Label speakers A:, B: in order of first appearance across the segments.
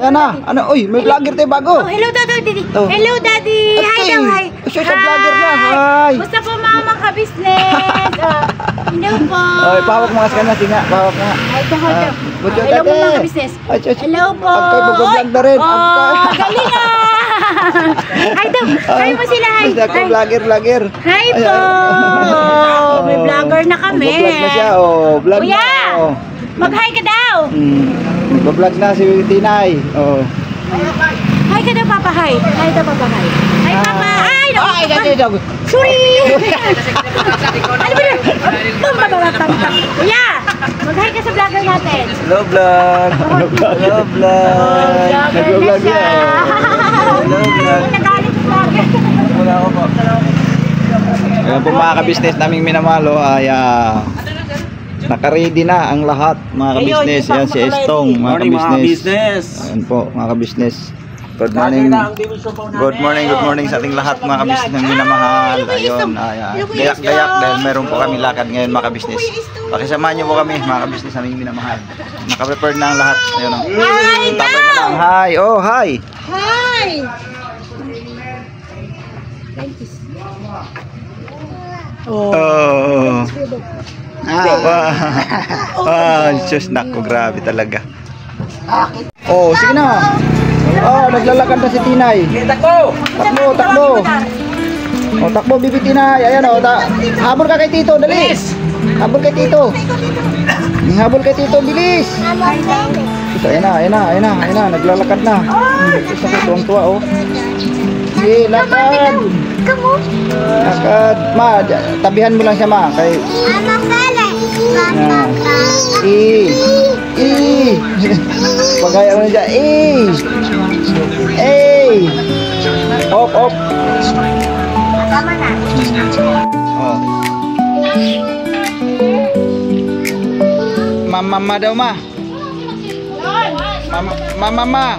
A: Ana, ano? Uy, may vlogger tayo bago.
B: Oh, hello Daddy.
A: Oh.
B: Hello Daddy. Hi daw, hi.
A: Siya vlogger na. Hi.
B: Gusto po mama ka-business. Hello po.
A: Oy, pawak mo kasi na, tinga. Pawak nga.
B: Hello po mga ka-business. Hello po.
A: Agkay mag-vlog na rin.
B: Galing Hi daw. Hi mo sila, hi.
A: Vlogger.
B: Hi po. May vlogger na kami.
A: Vlog na siya, vlog na.
B: Kuya, mag-hi ka daw.
A: Nagpa-vlog na si Tinay.
B: Hi ka daw, Papa, hi. Hi daw, Papa, hi. Hi, Papa. Ay, sorry. Ano ba yun? Kuya, mag-hi ka sa vlogger natin.
A: Hello, vlog. Hello, vlog. Nag-vlog yan. Hello, vlog.
B: Nagalit sa vlogger.
A: Wala ko po. Ayan po mga ka-business naming minamalo ay naka-ready na ang lahat mga ka-business. Yan si Estong mga ka-business. Ayan po mga ka-business. Good morning. Good morning sa ating lahat mga ka-business ng minamahal. Ayun, gayak-gayak dahil meron po kami lakad ngayon mga ka-business. Pakisamahan niyo po kami mga ka-business naming minamahal. Naka-prepare na ang lahat. Ayun o. Hi! Oh, hi!
B: Hi!
A: Oh. Diyos nako, grabe talaga. Oh, sige na. Naglalakad na si Tinay. Takbo. Takbo, bibi Tinay. Ayan habol ka kay Tito, dali. Habol kay Tito. Habol kay Tito, bilis. Ayan na. Naglalakad na. Diyos nako, tuwang-tuwa sige, lakad. Lakad. Ma, tabihan mo lang siya, ma. Kay pagaya mo na dyan. Op.
B: Tama na.
A: Mama daw, ma. Mama.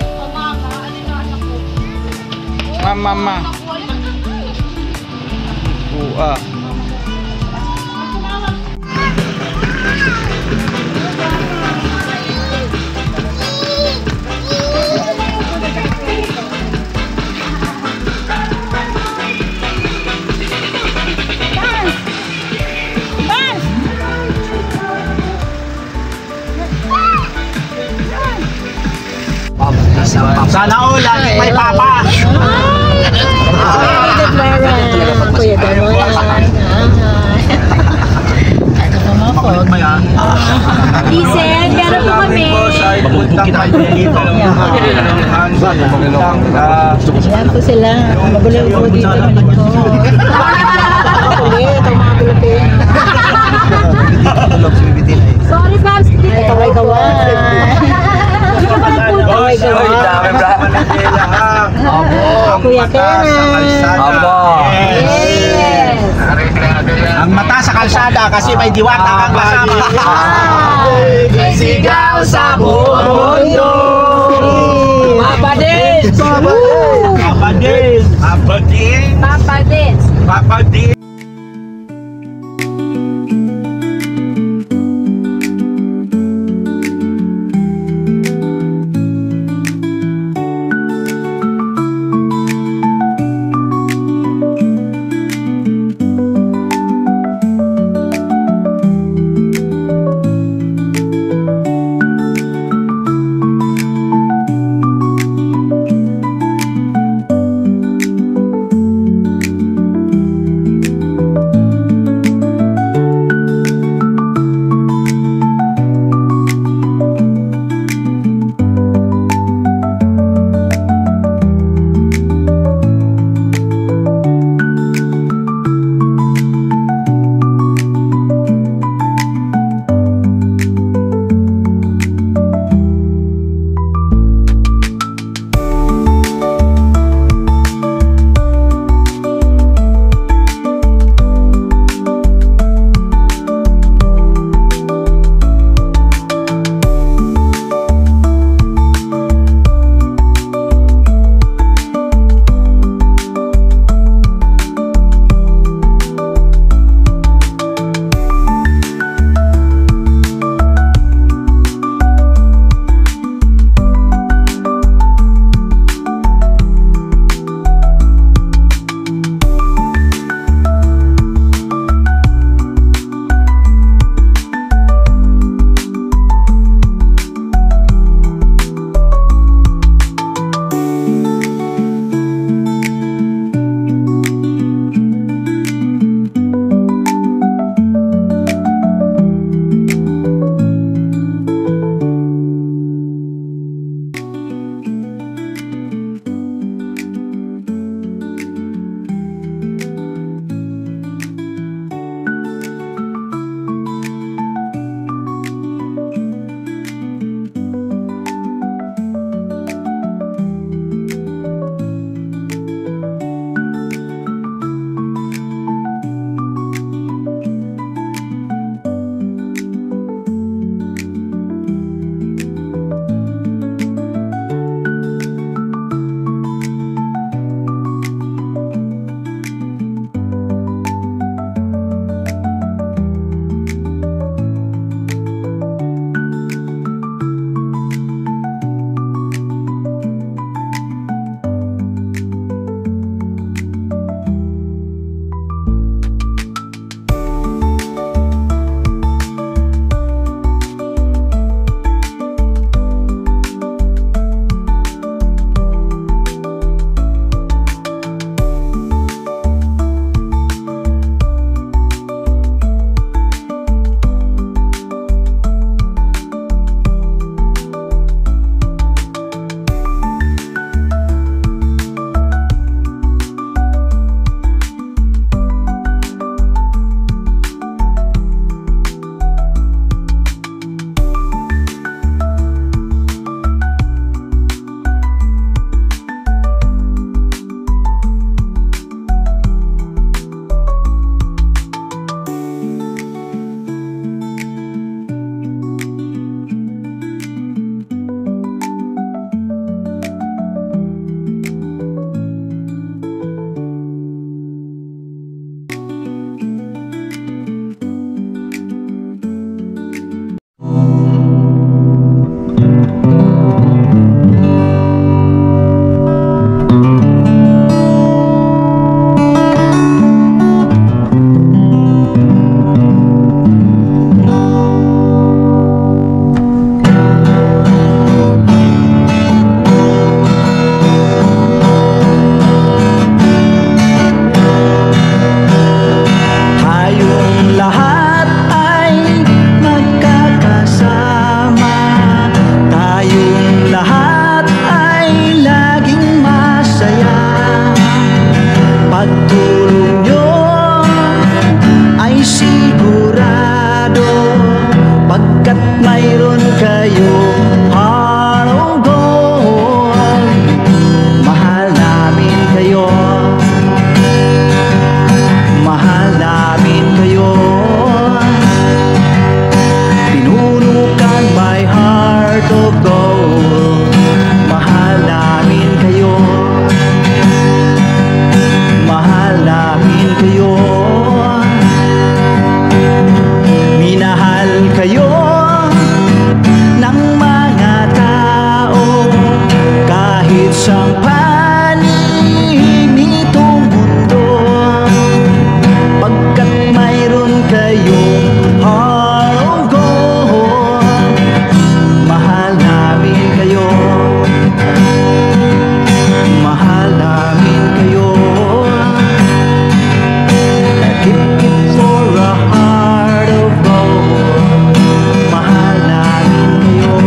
C: Sana all lagi may papa.
B: Kuya Damon.
C: Makulit ba yan?
B: Listen, meron po kami. Yan po sila. Magulo po dito. Sorry, Babs. Kaway-kawan. Kuya Kenan.
C: Ang mata sa kalsada kasi may diwata kang kasama. Sigaw sa buong mundo. Papadin.
A: Pagkat mayroon kayo heart of gold, mahal namin kayo, mahal namin kayo. Pinunukan my heart of gold, mahal namin kayo, mahal namin kayo. Minahal kayo ng mga tao kahit sa panig nitong mundo. Pagkat mayroon kayong heart of gold, mahal namin kayo, mahal namin kayo. Keep it for a heart of gold, mahal namin kayo.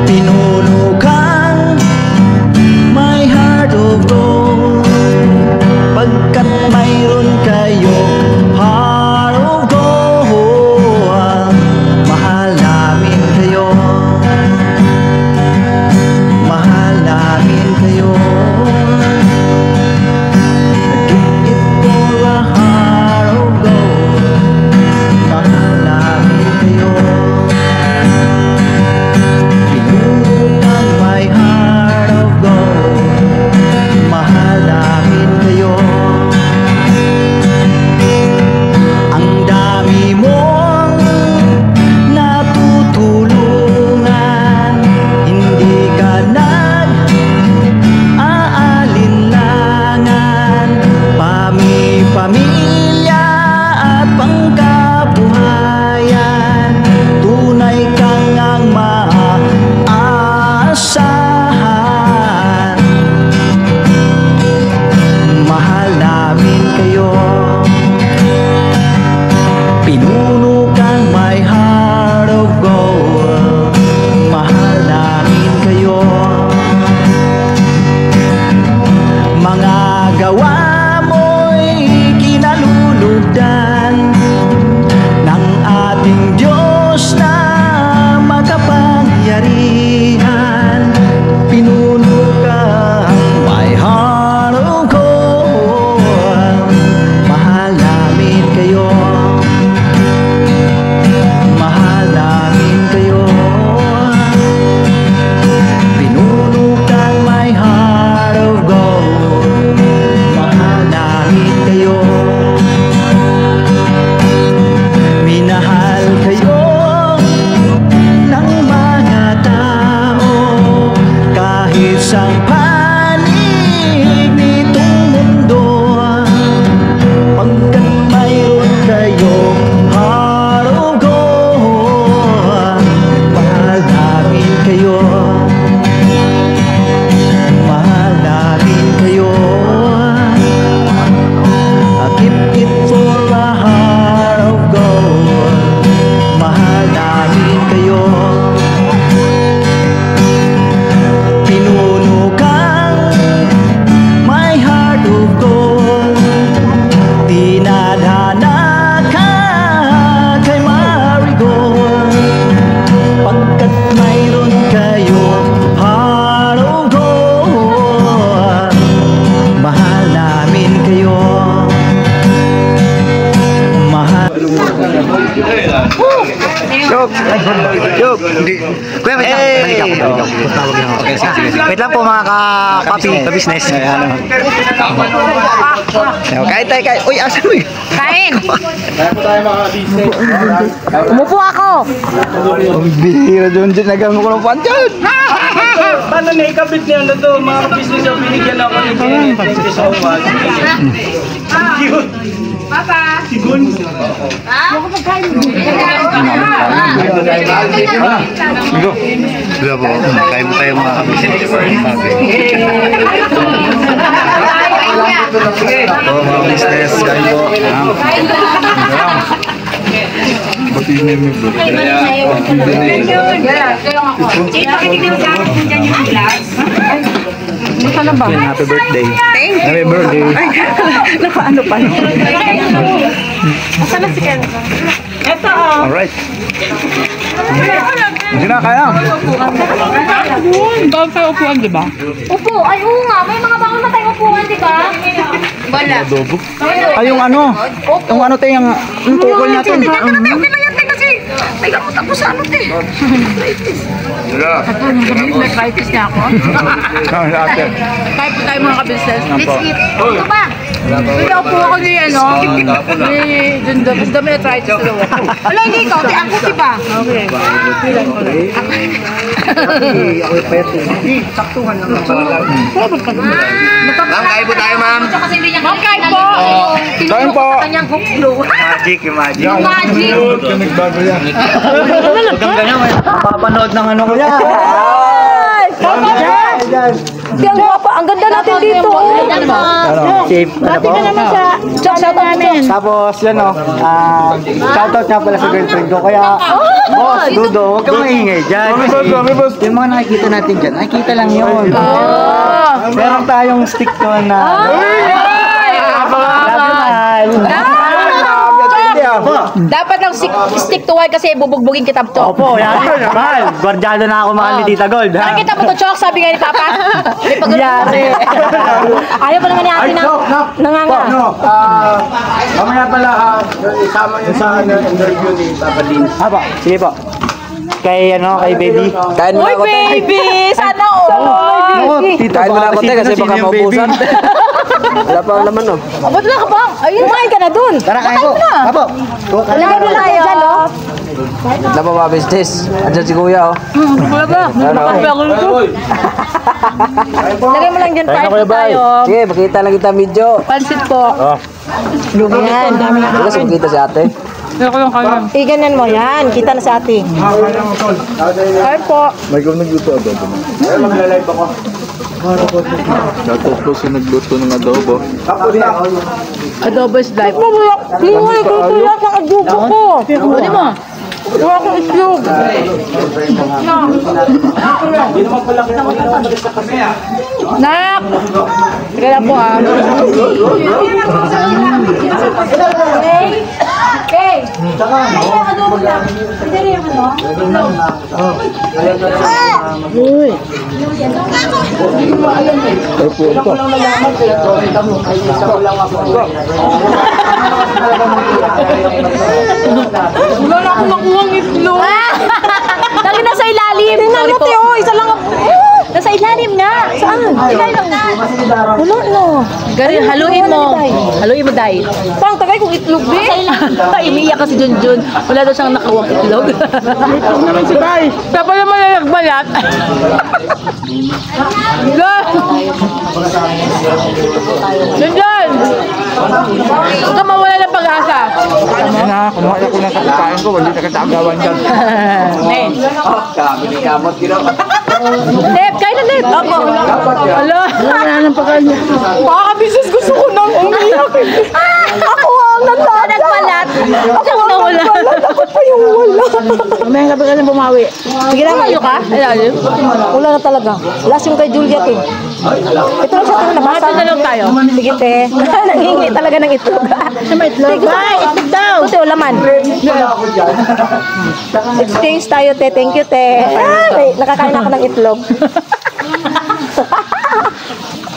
A: Pinunukan my heart of gold, pagkat mayroon kayo heart of gold, mahal namin kayo, mahal namin kayo. Keep it for a heart of gold, mahal namin kayo. Pinunukan my heart of gold, mahal namin kayo. Ang dami mong natutulungan, hindi ka nag-aalinlangan. Pamilya at pangkabuhayan, tunay kang ang maaasahan. Mahal namin kayo, pinunukan my heart of gold, mahal namin kayo. Mga gawa mo'y kinalulugdan ng ating Diyos na makapangyarihan. Pinunukan my heart of gold, mahal namin kayo, mahal namin kayo. Pinunukan my heart of gold, mahal namin kayo. Minahal kayo ng mga tao kahit sa panig nitong mundo. Pagkat mayroon kayo heart of gold, mahal namin kayo, mahal namin kayo. Keep it for a heart of gold, mahal namin kayo. Pinunukan my heart of gold, dinadhana ka kay Marigold. Pagkat mayroon kayo heart of gold, mahal namin kayo, mahal. Yok, yok. Kuya, wait lang. Wait lang po mga ka-business. Kain tayo, kain. Uy, asan mo yun?
B: Kain! Umupo ako!
A: Ang bihira dyan, nagamit ko ng pan dyan.
D: Paano na ikabit niya na to? Mga business yung binigyan ako ni Kenny. Thank you so much. Ang cute.
B: Papa!
D: Sigun.
B: Ako magkain mo.
A: Go. Wala po. Kain mo tayo mga business. Mga business, kain po. Pati na yung bro.
B: Sino ka kitin sa akin dyan yung glass? Masana ba?
A: Happy birthday. Happy birthday.
B: Nakaano pa yun? Masana si Ken. Ito oh.
A: Alright. Hindi na, kaya.
B: Bawal kayo upuan, di ba?
E: Upo, ay oo nga, may mga bawal na tayong upuan, di ba? Wala.
A: Ay, yung ano. Yung ano tayo, yung tukol natin.
E: Okay na yan, kasi may gamot ako sa ano, te.
B: May arthritis niya ako. Kahit po tayo mga ka-business.
E: Let's eat. Ito ba?
B: May upo ako ni ano, ni Jundo. Kasi dami arthritis na daw.
E: Wala, hindi ikaw, te. Ako, di ba?
B: Okay. Pilan ko lang.
C: Kain po tayo, ma'am.
E: Kasi hindi niya
B: Kain po!
A: Kain po!
E: Kanyang huklo.
C: Magic, yung magic.
E: Yung magic.
A: Papanood ng ano ko yan.
B: Ang guwapa, ang ganda natin dito.
A: Safe. Ano po?
B: Shout namin.
A: Tapos yan o, shoutout nga pala sa girlfriend ko. Kaya, boss, Dudo, huwag kang maingay dyan. Yung mga nakikita natin dyan, nakikita lang yun. Meron tayong stick to na.
B: Dapat lang stick to white kasi bubugbugin kita to.
A: Opo, yan. Mahal, gwardyado na ako mga ni Tita Gold. ha?
B: Nakikita mo to, Chok, sabi nga ni Papa. May pagod
A: Yari.
B: Ayaw pa naman ni ate na nanganga.
C: Mamaya pala, isama niyo sa interview ni Papa Lin.
A: Haba, sige po. Kay ano, kay baby.
C: Kain mo
B: Uy, baby! Sana all!
A: Tita,
C: Kain mo na ako, te, kasi baka maubusan. Wala pa laman, no?
B: Abot na ka ba? Ayun, kumain ka na dun.
A: Tara, kain po. Apo.
B: Lagay mo lang tayo dyan, no?
C: Wala pa mga business. Andyan si Kuya, oh.
B: Wala ba? Makape ako nito. Lagay mo lang dyan, party tayo.
C: Sige, makita lang kita video.
B: Pansit po.
E: Yan, dami na.
C: Wala, makita si ate.
B: Iganan mo yan. Kita na sa ating. Kain po.
F: May ikaw nagluto adobo mo.
C: Magla-live ako.
F: Shoutout po si nagluto ng adobo.
B: Adobo is life. Hindi mo ikutulat ng adobo ko. Pwede mo. Wala akong islog. Nak! Teka lang po ah.
E: Okay.
B: Wala na akong nakuhang itlog. Lagi nasa ilalim. Sorry po. Isa lang. Nasa ilalim nga. Saan? Ilalim. Wala na. Ganun, haluin mo. Haluin mo, Day. Pang, tagay kong itlog, be. Iniiyak kasi Junjun. Wala daw siyang nakawang itlog. Si Day. Siya pala malalagbalat. Junjun! Huwag ka mawala ng pag-asa.
A: Na, kumuha na ko ng kapitahin ko. Wala na katagawan dyan.
B: Eh.
C: Kami ni Kamot, ginawa.
B: Lep, kain na Lep. Ako. Ala. Wala nang pagkano. Makakabisis gusto ko nang umiyak. Ako ang nagpalat. Ako ang nagpalat. Ako pa yung wala. Mamaya nga ba ka na bumawi? Sige na, mayo ka? Wala na talaga. Last yung kay Juliet eh. Ito lang siya ito nabasa. Ito na lang tayo. Sige te. Nangingi talaga ng itlog. May itlog. Bye, itlog daw. Ito laman. Exchange tayo te. Thank you te. Ay, nakakain ako ng itlog.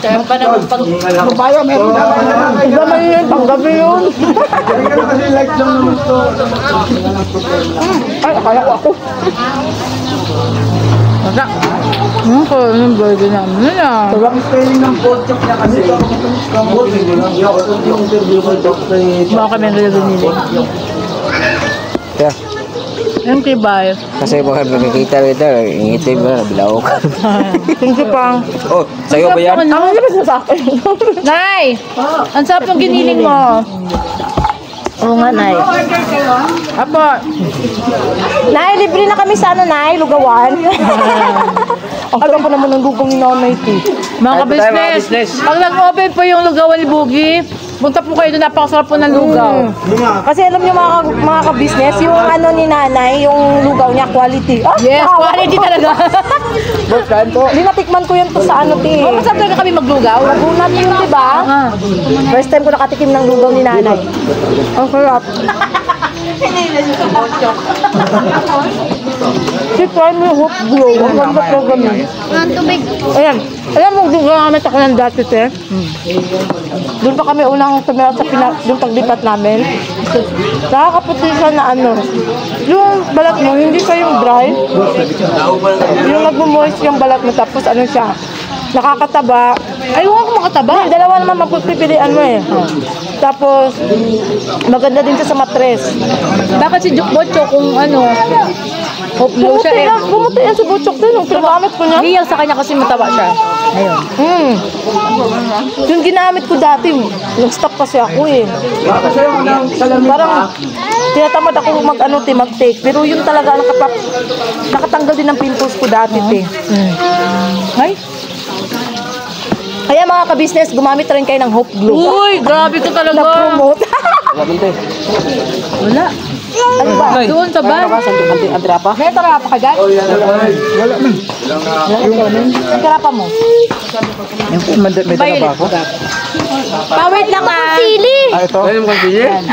B: Kaya pa naman pag...
A: Papaya, meron na.
B: Iba man yun, panggabi yun. Ay, akala ko ako. Masak. Ako, yung burger namin na yan.
C: Ang spelling ng pork niya kasi.
B: Baka kami ang binili.
C: Yeah.
B: Yung tibay.
C: Kasi baka makikita rito, ingitay mo na, bilaw ka.
B: Thank you, Pang.
C: Oh, sa'yo ba yan?
B: Ang labas na sa akin. Nay! Ang sarap ng giniling mo. Oo nga, Nay. Apo. Nay, libre na kami sa ano, Nay, lugawan. Alam pa naman ng lugaw ni Nanay ito. Mga ka-business, pag nag-open po yung lugawan ni Boogie, punta po kayo doon, napakasarap po ng lugaw.
G: Kasi alam niyo mga ka-business, yung ano ni nanay, yung lugaw niya, quality. Ah,
B: Yes, quality talaga.
A: Boss, kain po.
B: Hindi natikman ko yan to sa ano, ti. Oh, masarap talaga kami maglugaw. Lagunat yun, di ba? First time ko nakatikim ng lugaw ni nanay. Ang sarap. Si try mo yung hook glow. Ang ganda talaga niya.
E: Ang tubig.
B: Ayan. Alam mo, doon kami ako ng dati, te. Doon pa kami unang tumira sa doon paglipat namin. Nakakaputi siya na ano. Yung balat mo, hindi siya yung dry. Yung nagmo-moist yung balat mo, tapos ano siya. Nakakataba. Ay, huwag ako makataba. Dalawa naman mapipilian mo eh. Tapos, maganda din siya sa matres.
E: Bakit si Bocho kung ano? Hope low siya eh.
B: Bumuti yan si Butchok din. Yung pinagamit ko niya.
E: Hiyaw sa kanya kasi mataba siya. Ayun.
B: Yung ginamit ko dati, nag-stop kasi ako eh. Parang tinatamad ako mag-take. Pero yun talaga, nakatanggal din ng pimples ko dati, te. Ay? Kaya mga ka-business, gumamit rin kayo ng Hope Glow.
E: Uy, grabe ka talaga.
B: Na-promote. Wala. Ano ba?
E: Doon sa ban.
B: May atrapa ka dyan?
A: Wala man.
B: May atrapa mo?
A: Yung po, may dala ba ako?
E: Pawit lang ah. Sili.
A: Ah, ito.
C: Ayun mo kasi niya?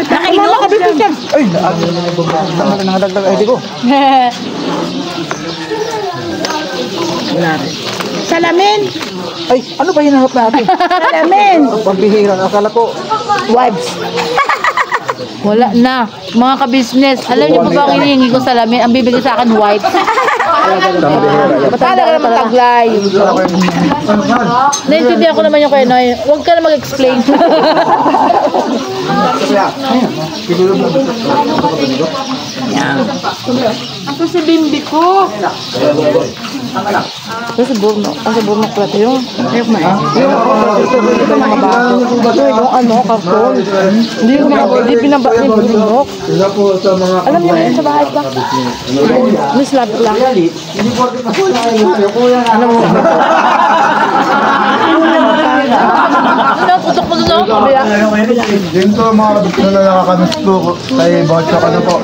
B: Nakainom ka business yan.
A: Ay, nangadagdag ID ko.
B: Salamin.
A: Ay, ano ba hinahanap natin?
B: Salamin.
A: Pambihira, akala ko.
B: Wives.
E: Wala na. Mga ka-business, alam niyo ba ba ang hinihingi ko sa lamin? Ang bibigay sa akin, white.
B: Talaga naman taglay.
E: Naintindihan ko naman yung kay Noy. Huwag ka na mag-explain. Ako si Bimbi ko.
B: Ito si Burno. Ang si Burno pala yung
E: Ayok na eh.
B: yung ano, karton. Hindi binaba ni Burno. Alam niyo yun sa bahay ba? Miss Love lang. Ano mo?
E: Ano, putok mo doon?
G: Dito mga kabisyo na nakakanusto kay Bocho ka na po.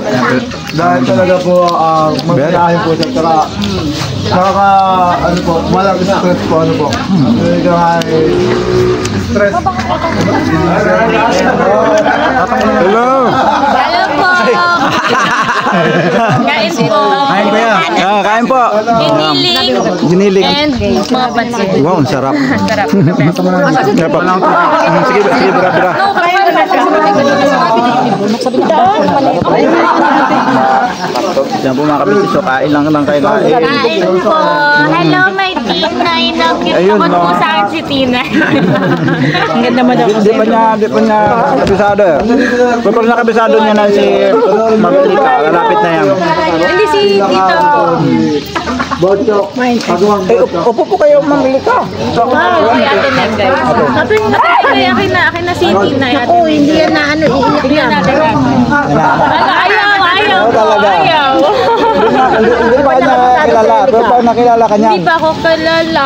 G: Dahil talaga po magbiyahin po siya. Saka nakaka, ano po, walang stress po, ano po. Talaga stress.
A: Hello!
E: Hello po. Kain po.
A: Kain ko yan. Kain po.
E: Giniling.
A: Giniling.
E: And mga pansit.
A: Wow, ang sarap.
E: Sarap.
A: Sarap. Sige, sige, bira.
E: No, kain na siya.
A: Diyan po mga kabisyo, so kain lang kayo kain.
E: Kain po. Hello, my Tinay. Nag-gift
A: Ayun,
E: naman po
A: no.
E: sa akin si Tinay. Ang ganda mo daw.
A: Di pa niya kabisado eh. Kapag nakabisado niya na si Mamilika, lalapit na yan.
E: Hindi si Tito po.
G: Bocho, pagawang
A: Eh, upo po kayo Mamilika.
E: Uy, ate Neg, guys. Akin na si Tinay.
B: Oo, hindi yan na ano, iiyak yan.
E: Ayaw.
A: Talaga.
E: Ayaw.
A: Hindi pa niya kilala, pero pag nakilala ka niyan,
E: Hindi pa ako kilala.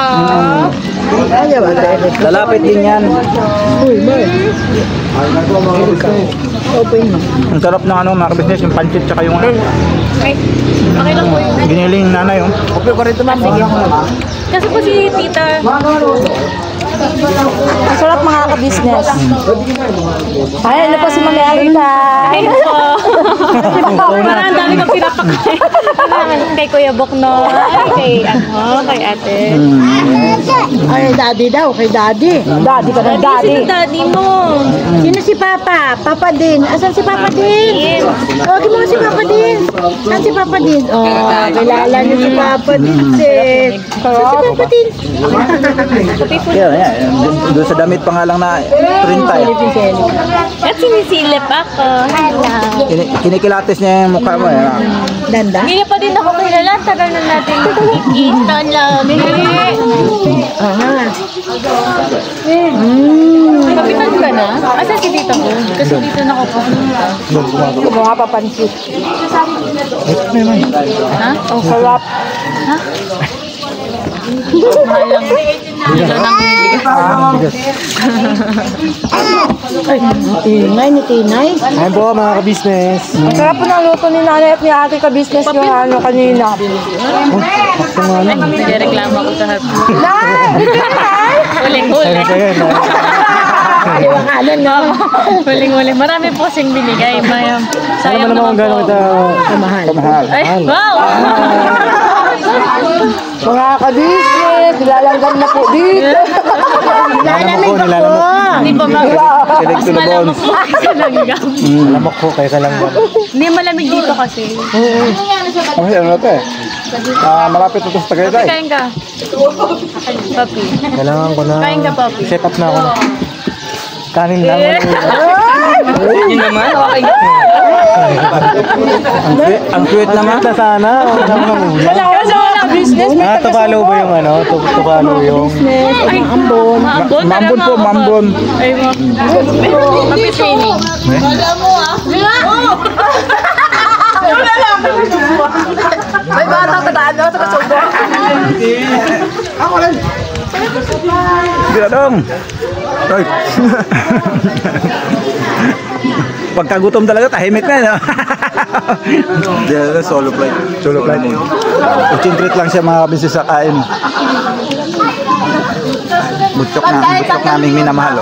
A: lalapit din yan. Ang sarap ng ano mga kabisnes, yung pancit tsaka yung
E: Okay lang po yun.
A: giniling nanay yung. Okay ko rito ma'am.
E: Kasi po si Tita.
B: Ang sarap mga ka-business. Ay, ano po si Mami Alita?
E: Ayun po. Parang ang dami kong pinapakain. Kay Kuya Bokno. Kay ate.
B: Ay, daddy daw, kay daddy. Daddy ka ng daddy.
E: Si daddy mo.
B: Sino si Papa? Papa din. Asan si Papa din? Tawagin mo si Papa din. Saan si Papa din? Oh, kilala niyo si Papa din, sis. Saan si Papa din?
A: Yan. Doon sa damit pa nga lang na printa eh.
E: At sinisilip ako. Hello.
A: Kinikilatis niya yung mukha mo eh.
B: Danda?
E: Hindi na pa din ako kilala. Tagal na natin nakikita lagi. Kapitan ka na? Asa si Tito ko? Kasi dito na ako pupunta.
B: Hindi mo nga papansit.
E: Ha?
B: Ang sarap.
E: Mahal lang.
B: Tinay ni Tinay.
A: Ayun po mga ka-business.
B: Ang sarap po ng luto ni nanay at ni ate ka-business yung ano kanina.
E: May reklamo ko sa harap.
B: Nay!
E: Huling-huling. Huling-huling. Marami po sing binigay. Sayang naman po.
A: Kamahal.
E: Ay, wow!
B: Mga ka-business, nilalanggan na po dito. Nilalamig pa po.
E: Hindi pa
A: Select to the bones. Alamok ko kaysa lang yan.
E: Hindi malamig dito kasi.
A: Okay, ano na ito eh? Malapit ito sa Tagaytay.
E: Kain ka. Papi.
A: Kailangan ko na
E: Kain ka, Papi.
A: set up na ako. Kanin lang.
D: Yun naman, okay.
A: Ang cute naman. Na sana.
E: Kasi wala business.
A: Tupalo ba yung ano? Tupalo yung...
E: Ambon.
A: Mambon po, mambon.
E: Ay, mapitraining.
B: May bata ka daan daw sa subo.
A: Bila dong. Toy. Pagkagutom talaga, tahimik na. No?
F: Hindi na solo flight.
A: Solo flight. Concentrate lang siya mga business sa kain. Butchok naming minamahal.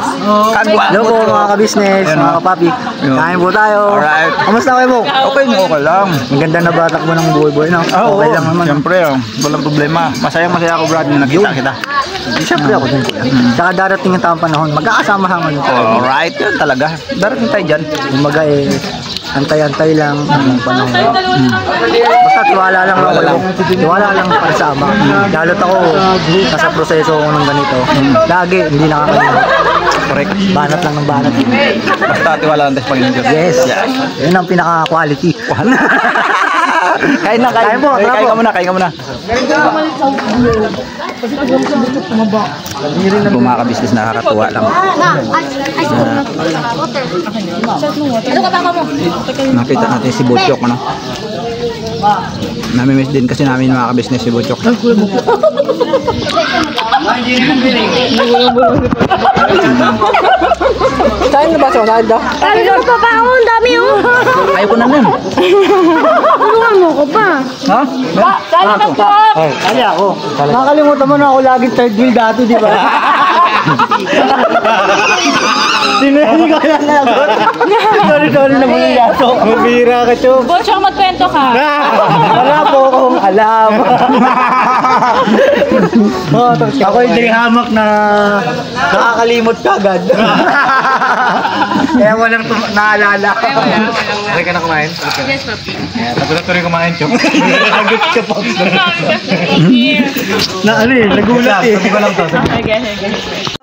H: Hello po mga ka-business, mga kapapi. Kain po tayo.
A: Alright.
H: Kamusta kayo po?
A: Okay lang.
H: Maganda na batak mo ng buhay-buhay, no? Okay lang naman.
A: Siyempre, walang problema. Masaya ako, Brad, na nakita kita.
H: Siyempre ako din. Saka darating ang tamang panahon, magkakasama-sama nito.
A: Alright, yun talaga. Darating tayo dyan.
H: Kumbaga antay-antay lang ang panahon. Basta tiwala lang ako. Tiwala lang para sa ama. Lalo't ako, nasa proseso ako ng ganito. Lagi, hindi nakakalimutan.
A: Correct.
H: Banat lang ng banat.
A: Basta tiwala lang tayo sa Panginoon Diyos.
H: Yes. Yun ang pinaka-quality.
A: Kain na, kain.
H: Kain po, tara
A: Kain
H: po.
A: ka muna, kain ka muna. Ito mga ka-business, nakakatuwa lang. Nakita natin si Butchok, ano? Namimiss din kasi namin mga ka-business si Butchok.
B: Saan na ba siya? Saan daw? Ay, pa pa ako. Ang dami oh.
A: Ayaw ko na nun.
B: Tulungan mo ko pa.
A: Ha?
B: Saan na po?
H: Kali ako. Nakakalimutan mo na ako laging third wheel dati, di ba? Hindi ko na nalagot. Sorry na muna yaso. Mabira ka, Chok.
E: Butchok, magkwento ka.
H: Wala po akong alam. Ako hindi hamak na nakakalimot kagad. Kaya walang naalala.
F: Try ka na kumain?
E: Yes, Papi.
F: Tuloy kumain, Chok.
H: Nagot ka pa. Na ano eh, nagulat eh.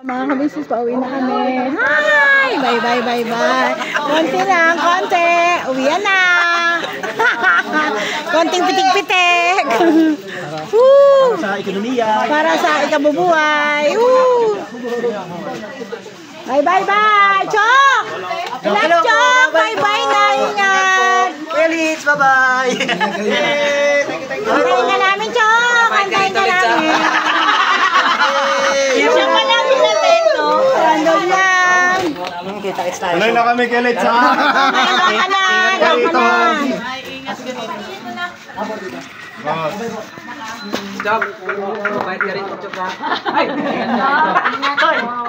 B: Mga kabisnes, pauwi na kami. Hi! Bye. Konti lang, konti. Uwian na. Konting pitik-pitik. Woo!
H: Sa ekonomiya.
B: Para sa ikabubuhay. Woo! Bye. Chok! Love Chok! Bye na. Ingat!
H: Felix, bye-bye.
B: Antayin ka namin, Chok! Antayin ka namin. Siya pa namin natin, no? Random lang.
G: Tuloy na kami kay Let's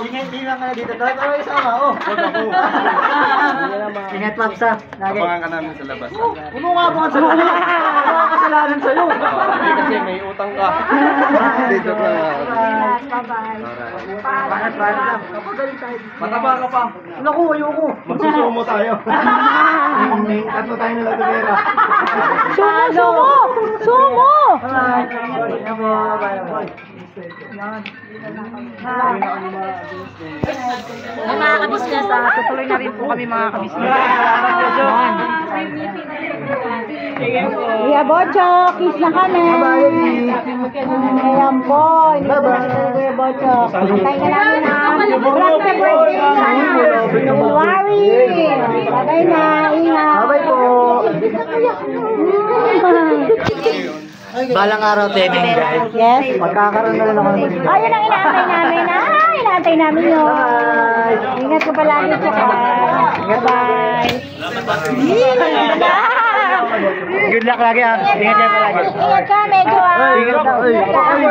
H: Ingat ka dito. Pero isama ako. Ingat, Paps, ha.
G: Abangan ka namin sa labas.
H: Ano nga ba sa loob? Ano ang kasalanan sa'yo?
G: Kasi may utang ka. Dito na.
H: Bakit lang?
G: Mataba ka pa.
H: Naku, ayoko.
G: Magsusumo tayo. Tatlo tayo na lagunera.
B: Sumo!
E: Mga kabisnes, tutuloy na rin po kami mga kabisnes.
B: Kuya Bocho, kiss na kami. Ayan po, hindi ko na kita Kuya Bocho. Antayin ka namin ha. Vlog na birthday sana. February. Bye na, ingat.
H: Bye po. Balang araw, Tening, guys.
B: Yes.
H: Magkakaroon na rin ako ng
B: Ayun ang inaantay namin. Inaantay namin yun. Ingat ko palagi po ka. Bye-bye.
H: Good luck lagi, ha. Ingat kayo palagi.
B: Ingat ka, medyo
H: Ingat ka.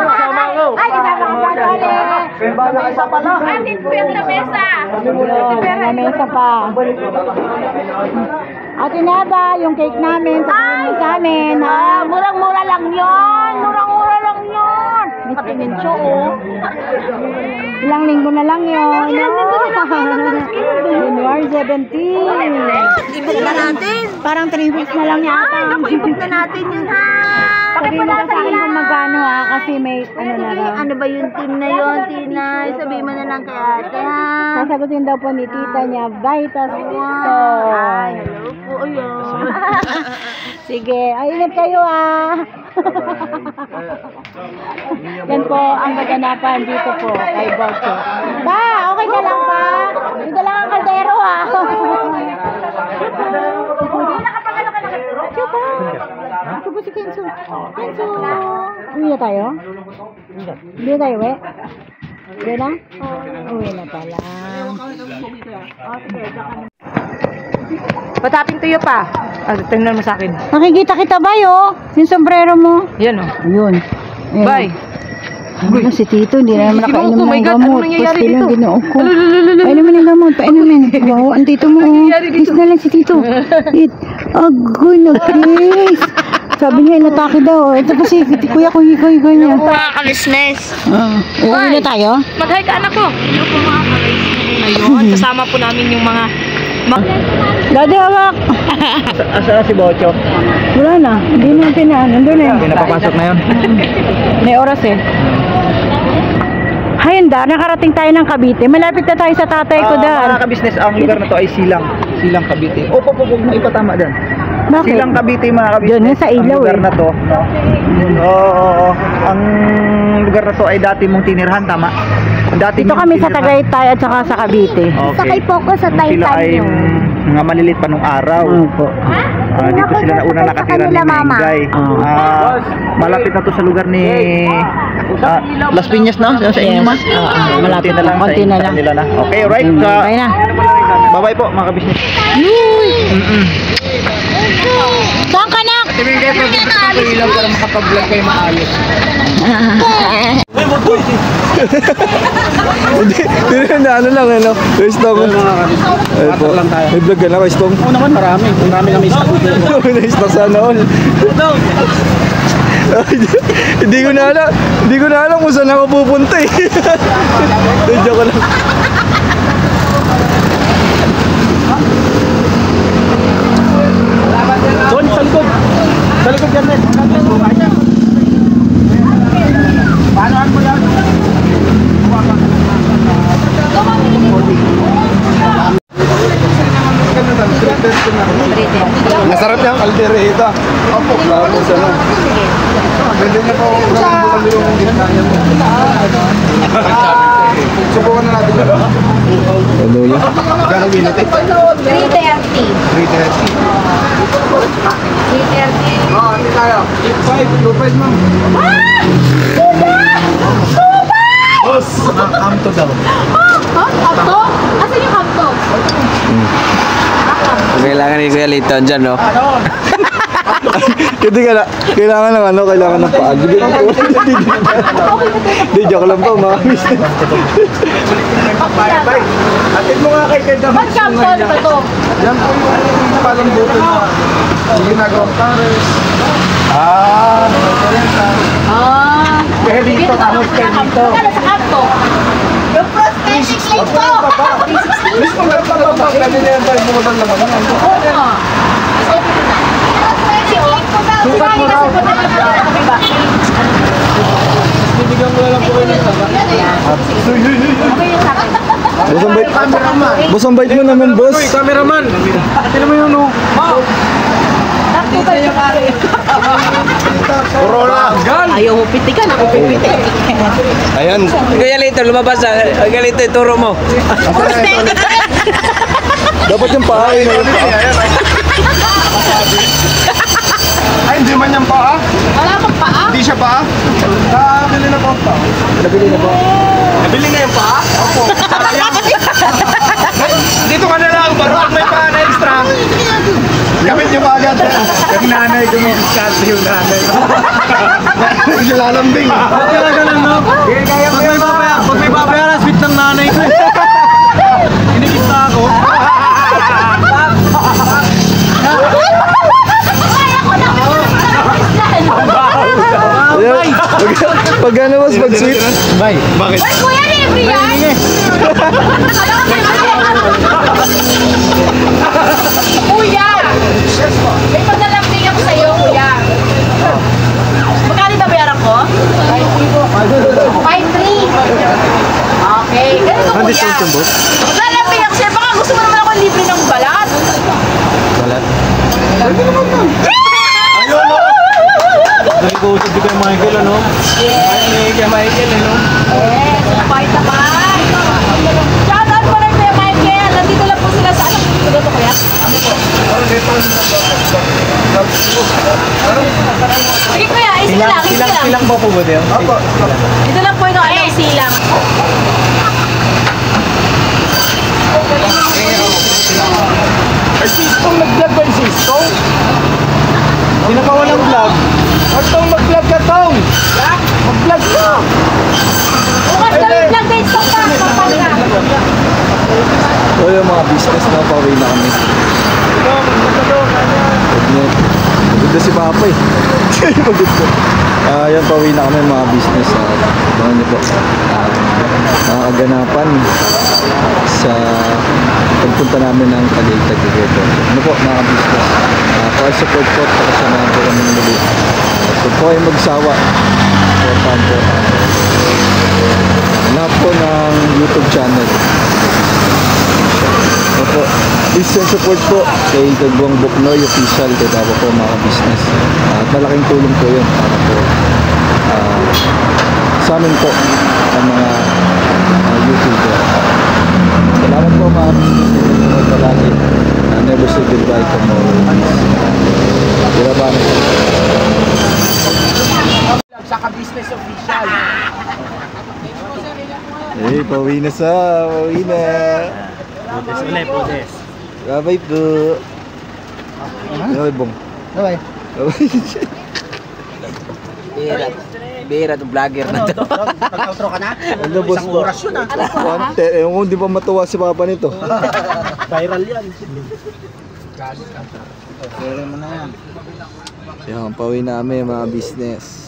H: Kasama ako.
B: Ay, kasama ko pa doon.
H: Bala ka sa pala.
E: Atin po yung lamesa.
B: Lamesa pa. Ate Naba, yung cake namin, sa amin. Murang-mura lang yun. Murang-mura lang yun. Patingin siya, oh. Ilang linggo na lang yun. January 17.
E: Ibig na natin.
B: Parang 3 weeks na lang yata.
E: Ay, naku, ibig na natin yun, ha?
B: Sabihin mo na sa akin kung magkano kasi may ano na raw.
E: Ano ba yung team na yun, Tinay? Sabihin mo na lang kay ate, ha?
B: Sasagutin daw po ni tita niya, Vitas.
E: Ay, hello po, ayun.
B: Sige, ay ingat kayo Yan po ang kaganapan dito po kay Bocho. Ba, okay ka lang ba? Dito lang ang kaldero Ito po si Kenzo. Kenzo. Uwi na tayo? Uwi na tayo, we? Uwi na? Uwi na pala.
E: Pataping tuyo pa. Tingnan mo sa akin.
B: Nakikita kita ba yung sombrero mo?
E: Yan, oh.
B: Yun.
E: Bye.
B: Ano si Tito, hindi na naman nakainom
E: Oh my
B: ng
E: God,
B: gamot.
E: ano nangyayari
B: Pastil lang
E: dito?
B: ginoo ko. Painumin ng gamot, painumin. Wow, ang Tito mo. Kiss na lang si Tito. Agoy na kiss. Sabi niya, inatake daw. Ito pa si Kuya, kuya niya.
E: Nakakalisnes.
B: Uwi na tayo?
E: Mag-hi ka, anak ko. Hello po, mga kalisnes. Ayun, kasama po namin yung mga...
B: Daddy, hawak.
H: Asa si Bocho?
B: Wala na. Hindi na pinaan. Nandun na yun.
H: Pinapapasok na yun.
B: May oras Hayanda, nakarating tayo ng Cavite. Malapit na tayo sa tatay ko
A: Mga
B: dahil.
A: kabisnes, ang lugar na to ay Silang Cavite. Opo, ipatama dyan.
B: Bakit?
A: Silang Cavite, mga kabisnes.
B: Doon sa ilaw,
A: ang lugar na to. Oo. Ang lugar na to ay dati mong tinirhan, tama? Dati
B: Dito
A: mong
B: kami sa
A: tinirhan.
B: Tagaytay at saka sa Cavite.
A: Okay.
B: Sakay po ko sa
A: Sila ay mga malilit pa nung araw.
B: Opo.
A: Dito sila na una nakatira ni Menjay. Malapit na to sa lugar ni Las Piñas na? Sa inyo ma?
B: Malapit
A: na lang.
B: konti na lang.
A: Kanila na. Okay, alright.
B: Okay na.
A: Bye-bye po mga kabisnes.
B: Saan ka na?
A: Sabihin kayo, pag ito ilaw para makapag-vlog kayo maayos.
G: Hindi na ano lang ano. Stong.
C: Matak lang tayo.
G: May vlog ka na kay Stong.
C: Oo naman, marami. Marami kami stock dito.
G: Na-stock sana all. Hindi ko na alam kung saan ako pupunta eh. Joke lang.
C: Doon, sa likod. Sa likod yan, men. Paanoan mo yan?
G: Masarap yung kaldereta. Opo. Lalo sa lang. Pwede niya po bulan yung gitna niya mo. Subukan na natin. Ano yan? Gano'ng minute eh?
E: 3:30.
G: 3:30.
E: 3:30.
G: Hindi tayo. 2.5 ma'am. Boss!
C: Kamto daw.
E: Kapto? Asan yung kapto?
F: Kailangan ni Kuya Lito dyan, no?
G: Hindi kailangan ng ano, kailangan ng paa. Hindi, joke lang po mga business.
C: Bye. Atin mo nga kay Kedam.
E: Ba't kapto? Ano ba to?
G: Yan po yung palang buto na ginagawang pares.
C: Kaya dito, tapos kaya dito.
E: Kala sa kapto? Yung prosthetic leg ko!
G: Mismo meron pa ba? Pwede na yan tayo bumutan naman.
E: Oo nga. Prosthetic leg ko daw.
G: Sukat mo raw.
C: Bibigyan ko na lang po kayo ng sabat.
G: Boss, ang bait mo naman, boss.
C: Uy, cameraman! Tignan mo yun, no?
G: Corona.
E: Ayaw mo pitikan, ako pipitik.
G: Ayan.
F: Kuya Lito, lumabas ah. Kuya Lito, ituro mo.
G: Dapat yung paa yun.
C: Ay, hindi man yan pa, ah?
E: Wala pang paa.
G: siya pa? Nakabili na po pa.
A: Nabili na po.
D: Nabili na yung pa? Opo. Dito ka na lang, para pag may pa na extra.
G: Gamit niyo pa agad.
D: Yung nanay, dumidiskarte yung nanay.
G: Naglalambing.
D: Talaga lang, no? Pag may babayaran, sweet ng nanay ko. Inikita ako.
A: Pag ano mas mag-sweet.
G: Bay, bakit?
B: Ay, kuya, libre yan! Kuya! May paglalambing ako sa'yo, kuya. Magkano babayaran ko? 5.3. Okay, ganito kuya. Maglalambing ako sa'yo. Baka gusto mo naman ako libre ng balat.
A: Balat.
D: Nag-uusap di kay Michael, ano? Kay Michael, ano?
B: Yes, bait naman. Shout out po rin kay Michael. Nandito lang po sila sa ano? Dito to kuya? Sige kuya, isa lang.
D: Silang ba po ba din?
B: Dito lang po yung ano, silang.
D: Ay, Sistong nag-vlog ba yung Sistong? Hindi na pa walang vlog. Huwag tong mag-vlog ka, Tong! Mag-vlog ka!
B: Bukas kami vlog guys, kapag na.
A: So yung mga business na pauwi na kami. Pagod na si Papa eh. Pagod na. Yan, pauwi na kami mga business. Mga niyo po. Aganapan sa pagpunta namin ng Tagaytay dito. Ano po mga business? Pa-support po para sa mga po kami muli. So po ay magsawa. Supportan po. Lahat po ng YouTube channel. Opo, please support po kay Gagawang Buknoy official, diba po mga business. At malaking tulong po yun para po sa amin po ang mga YouTuber. Salamat po mga business palagi. Never say goodbye tomorrow. Diba ba?
D: Sa ka-business official.
A: Eh, pauwi na pauwi na.
D: Pudes ulit, pudes.
A: Bye-bye po. Bye, Bong.
H: Okay.
F: Bihira itong vlogger na to.
D: Nag-outro ka na?
A: Ano, boss?
D: Isang oras yun, ah.
A: Kung di pa matuwa si Papa nito.
D: Viral yan.
A: Yan, pauwi namin mga business.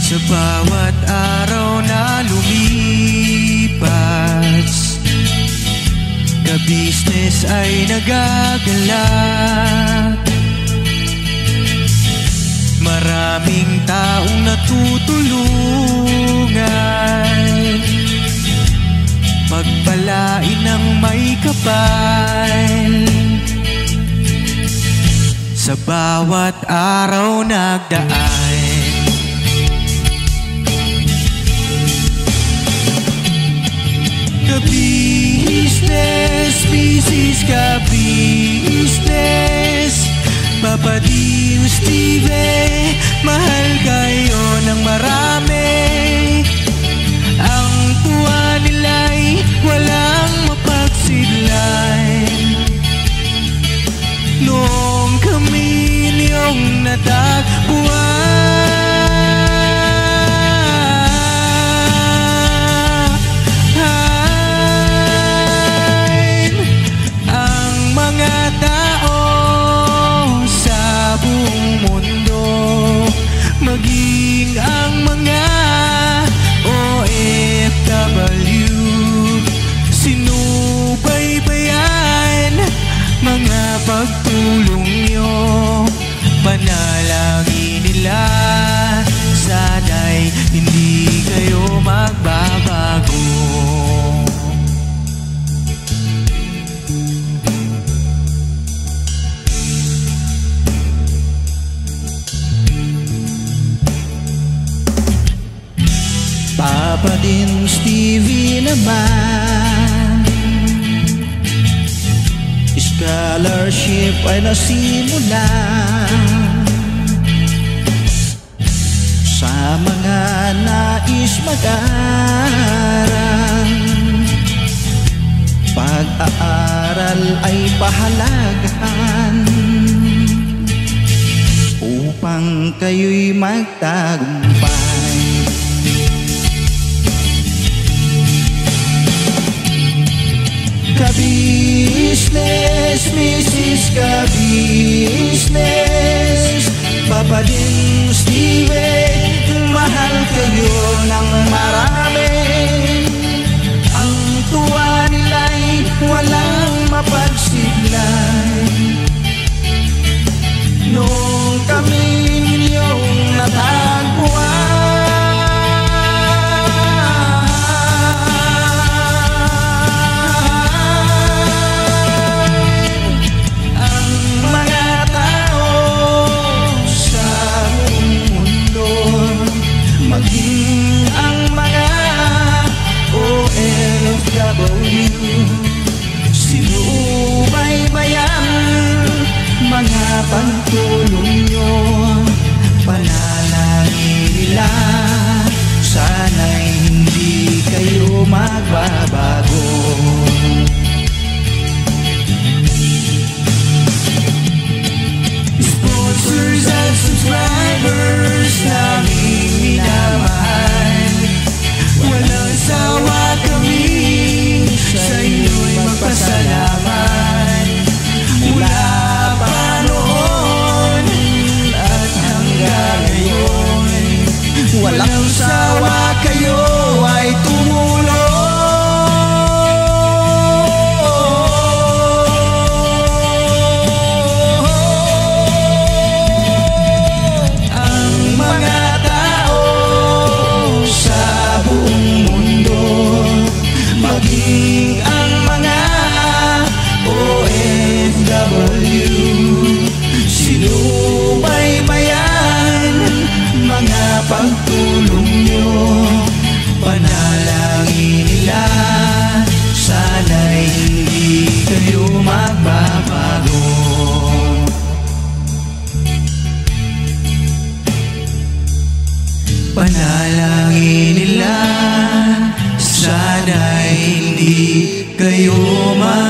I: Sa bawat araw na lumipas, ka-business ay nagagalak. Maraming taong natutulungan, pagpalain ng may kapal. Sa bawat araw nagdaan, ka-business, business ka-business, Papa Dios TV, mahal kayo ng marami. Ang tuwa nila'y walang mapagsidlan. Noong kami niyong natagpuan, ang mga tao sa buong mundo Papa din Stevie naman, scholarship ay nasimulan sa mga nais mag-aral. Pag-aaral ay pahalagahan upang kayo'y magtagumpay. Ka-business, Mrs. Ka-business, Papa din Steve, mahal kayo ng marami. Ang tuwa nila'y walang mapagsiglay. Nung kami ninyong natagpuan, ang mga tao sa buong mundo, maging ang mga OFW, sinubaybayan mga pagtulong nyo. Panalangin nila, sana'y hindi kayo magbabago. Sponsors at subscribers naming minamahal, walang sawa kami sa inyo'y magpasalamat. Mula pa noon at hanggang ngayon, walang sawa kayo ay tumulong. Ang mga tao sa buong mundo, maging ang mga OFW, sinubaybayan mga pagtulong nyo. Panalangin nila, sana'y hindi kayo magbabago. Panalangin nila, sana'y hindi kayo magbabago.